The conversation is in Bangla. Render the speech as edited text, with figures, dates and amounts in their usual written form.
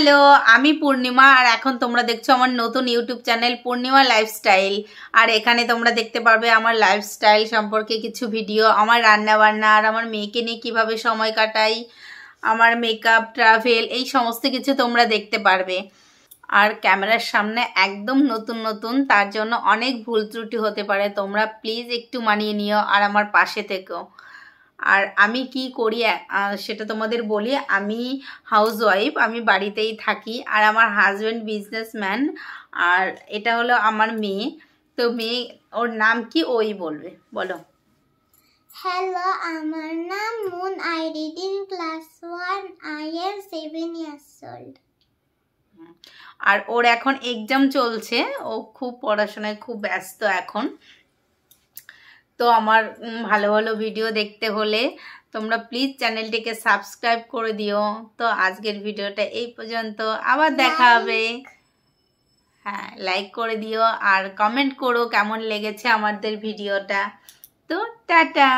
হ্যালো, আমি পূর্ণিমা আর এখন তোমরা দেখছো আমার নতুন ইউটিউব চ্যানেল পূর্ণিমা লাইফস্টাইল। আর এখানে তোমরা দেখতে পারবে আমার লাইফস্টাইল সম্পর্কে কিছু ভিডিও, আমার রান্না বান্না আর আমার মেয়েকে নিয়ে কীভাবে সময় কাটাই, আমার মেকআপ, ট্রাভেল, এই সমস্ত কিছু তোমরা দেখতে পারবে। আর ক্যামেরার সামনে একদম নতুন নতুন, তার জন্য অনেক ভুল ত্রুটি হতে পারে, তোমরা প্লিজ একটু মানিয়ে নিও আর আমার পাশে থেকো। আর আমি কি করি সেটা তোমাদের বলি। আমি হাউসওয়াইফ, আমি বাড়িতেই থাকি আর আমার হাজব্যান্ড বিজনেসম্যান। আর এটা হলো আমার মেয়ে। তো মেয়ে, ওর নাম কি ওই বলবে, বলো। হ্যালো, আমার নাম moon. I read in class 1. I am 7 years old. আর ওর এখন এক্সাম চলছে, ও খুব পড়াশোনায় খুব ব্যস্ত এখন। তো আমার ভালো ভালো ভিডিও দেখতে হলে তোমরা প্লিজ চ্যানেলটিকে সাবস্ক্রাইব করে দিও। তো আজকের ভিডিওটা এই পর্যন্ত, আবার দেখা হবে। হ্যাঁ, লাইক করে দিও আর কমেন্ট করো কেমন লেগেছে আমাদের ভিডিওটা। তো টাটা।